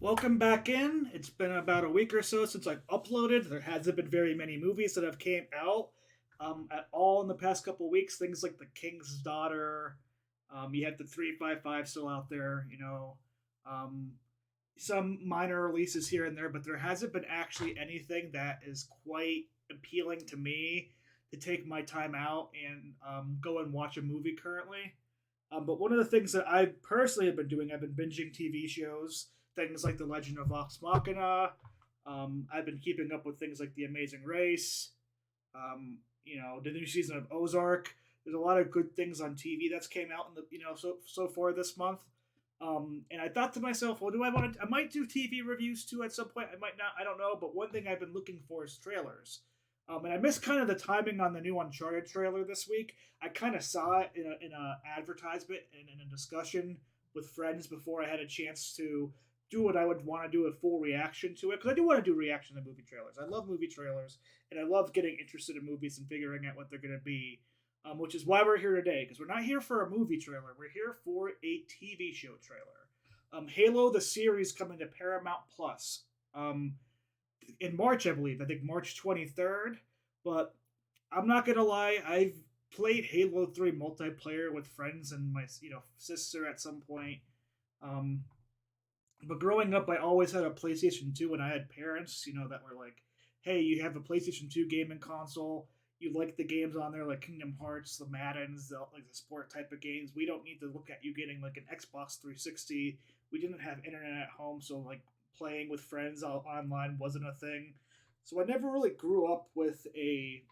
Welcome back in. It's been about a week or so since I've uploaded. There hasn't been very many movies that have came out at all in the past couple weeks. Things like The King's Daughter. You have the 355 still out there. Um, some minor releases here and there, but there hasn't been actually anything that is quite appealing to me to take my time out and go and watch a movie currently. But one of the things that I personally have been doing, I've been binging TV shows, things like The Legend of Vox Machina. I've been keeping up with things like The Amazing Race, the new season of Ozark. There's a lot of good things on TV that's came out in the so far this month. And I thought to myself, well, do I want to? I might do TV reviews too at some point. I might not. I don't know. But one thing I've been looking for is trailers. And I missed kind of the timing on the new Uncharted trailer this week. I kind of saw it in a advertisement and in a discussion with friends before I had a chance to do what I would want to do a full reaction to it, because I do want to do reaction to movie trailers. I love movie trailers, and I love getting interested in movies and figuring out what they're going to be, which is why we're here today, because we're not here for a movie trailer. We're here for a TV show trailer. Halo, the series, coming to Paramount Plus. In March, I believe. I think March 23rd. But I'm not going to lie, I've played Halo 3 multiplayer with friends and my sister at some point. But growing up, I always had a PlayStation 2, and I had parents, that were like, hey, you have a PlayStation 2 gaming console. You like the games on there, like Kingdom Hearts, the Maddens, the sport type of games. We don't need to look at you getting like an Xbox 360. We didn't have internet at home, so like playing with friends online wasn't a thing. So I never really grew up with a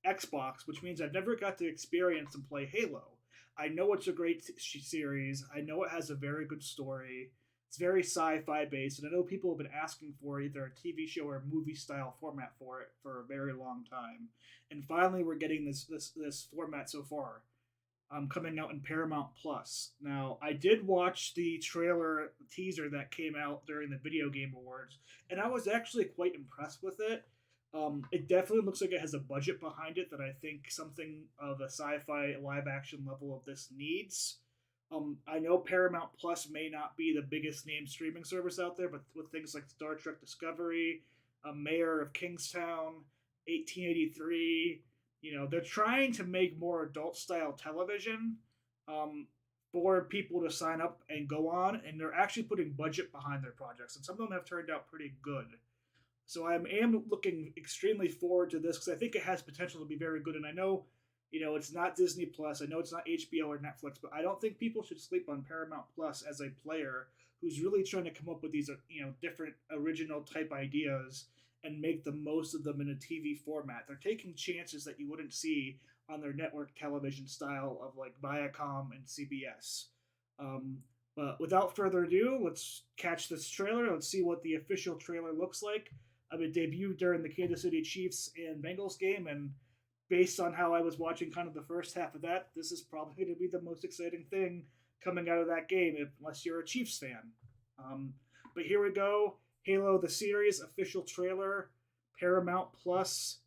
Xbox, which means I've never got to experience and play Halo. I know it's a great series. I know it has a very good story. It's very sci-fi based, and I know people have been asking for either a TV show or movie style format for it for a very long time. And finally, we're getting this format so far, coming out in Paramount Plus. Now, I did watch the trailer teaser that came out during the Video Game Awards, and I was actually quite impressed with it. It definitely looks like it has a budget behind it that I think something of a sci-fi live action level of this needs. I know Paramount Plus may not be the biggest name streaming service out there, but with things like Star Trek Discovery, Mayor of Kingstown, 1883, they're trying to make more adult style television for people to sign up and go on, and they're actually putting budget behind their projects, and some of them have turned out pretty good. So I am looking extremely forward to this because I think it has potential to be very good, and I know it's not Disney Plus. I know it's not HBO or Netflix, but I don't think people should sleep on Paramount Plus as a player who's really trying to come up with these, different original type ideas and make the most of them in a TV format. They're taking chances that you wouldn't see on their network television style of like Viacom and CBS. But without further ado, let's catch this trailer. Let's see what the official trailer looks like. It debuted during the Kansas City Chiefs and Bengals game, and based on how I was watching kind of the first half of that, this is probably going to be the most exciting thing coming out of that game, unless you're a Chiefs fan. But here we go. Halo, the series, official trailer, Paramount Plus.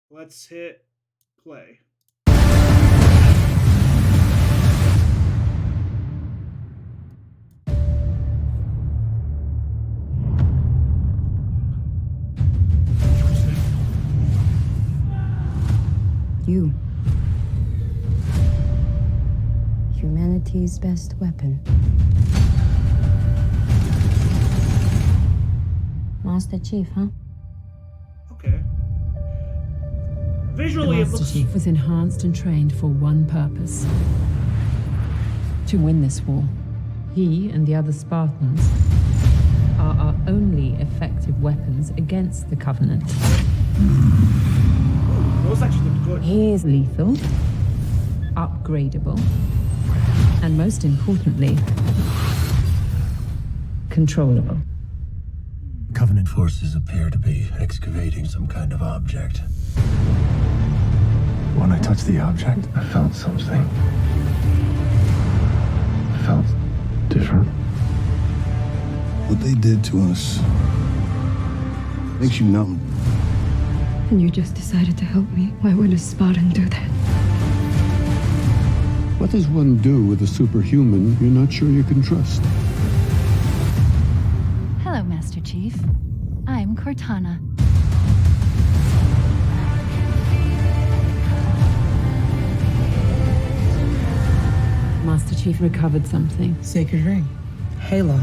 Let's hit play. You. Humanity's best weapon. Master Chief, huh? Okay. Visually, The it Master looks... Chief was enhanced and trained for one purpose: to win this war. He and the other Spartans are our only effective weapons against the Covenant. Those actually look good. He is lethal, upgradable, and most importantly, controllable. Covenant forces appear to be excavating some kind of object. When I touched the object, I felt something. I felt different. What they did to us makes you numb. And you just decided to help me. Why would a Spartan do that? What does one do with a superhuman you're not sure you can trust? Master Chief. I'm Cortana. Master Chief recovered something. Sacred ring. Halo.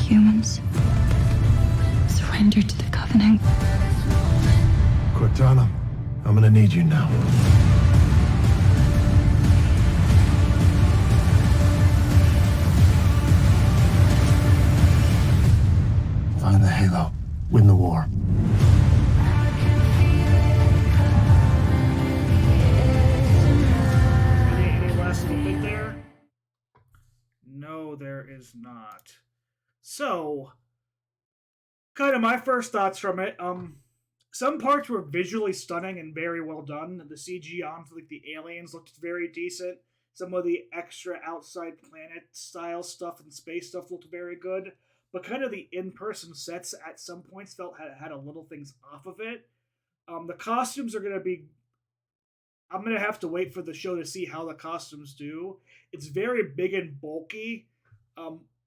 Humans surrender to the Covenant. Cortana, I'm gonna need you now. Find the Halo. Win the war. Any last little bit there? No, there is not. So, kind of my first thoughts from it. Some parts were visually stunning and very well done. The CG on like the aliens looked very decent. Some of the extra outside planet style stuff and space stuff looked very good. But kind of the in-person sets at some points felt had a little things off of it. The costumes are going to be. I'm going to have to wait for the show to see how the costumes do. It's very big and bulky,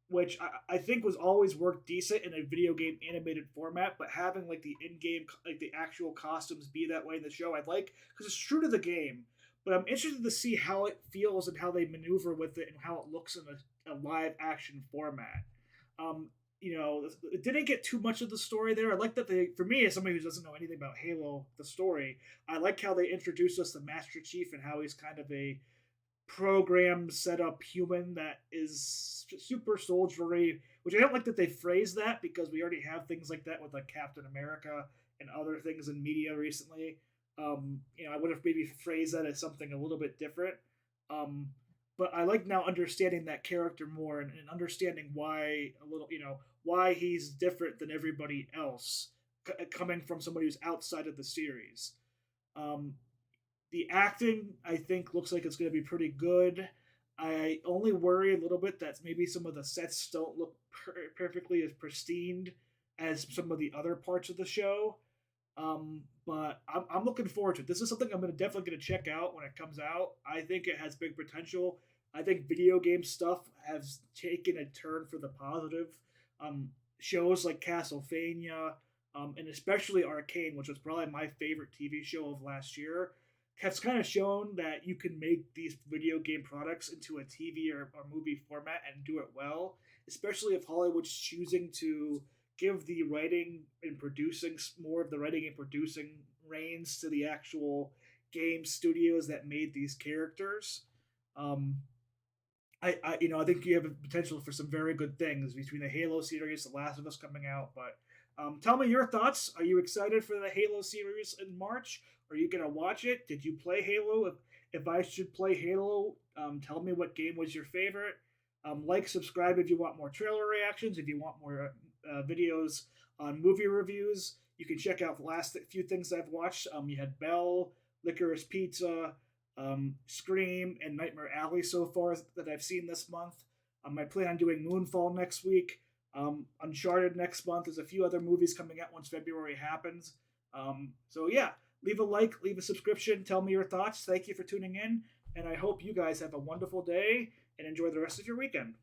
which I think was always worked decent in a video game animated format, but having like the in-game, like the actual costumes be that way in the show, I'd like, because it's true to the game. But I'm interested to see how it feels and how they maneuver with it and how it looks in a live action format. It didn't get too much of the story there. I like that for me, as somebody who doesn't know anything about Halo, the story, I like how they introduced us to Master Chief and how he's kind of a program set up human that is super soldiery, which I don't like that they phrase that because we already have things like that with like Captain America and other things in media recently. I would have maybe phrased that as something a little bit different. But I like now understanding that character more and understanding why he's different than everybody else, coming from somebody who's outside of the series. The acting, I think, looks like it's going to be pretty good. I only worry a little bit that maybe some of the sets don't look perfectly as pristine as some of the other parts of the show. But I'm looking forward to it. This is something I'm definitely going to check out when it comes out. I think it has big potential. I think video game stuff has taken a turn for the positive. Shows like Castlevania, and especially Arcane, which was probably my favorite TV show of last year, has kind of shown that you can make these video game products into a TV or movie format and do it well, especially if Hollywood's choosing to give the writing and producing more of the writing and producing reins to the actual game studios that made these characters. I think you have a potential for some very good things between the Halo series, The Last of Us coming out. But tell me your thoughts. Are you excited for the Halo series in March? Are you gonna watch it? Did you play Halo? If I should play Halo, tell me what game was your favorite. Like, subscribe if you want more trailer reactions. If you want more videos on movie reviews, you can check out the last few things I've watched. You had Belle, Licorice Pizza, Scream, and Nightmare Alley so far that I've seen this month. I plan on doing Moonfall next week. Uncharted next month. There's a few other movies coming out once February happens. So yeah, leave a like, leave a subscription, tell me your thoughts. Thank you for tuning in, and I hope you guys have a wonderful day and enjoy the rest of your weekend.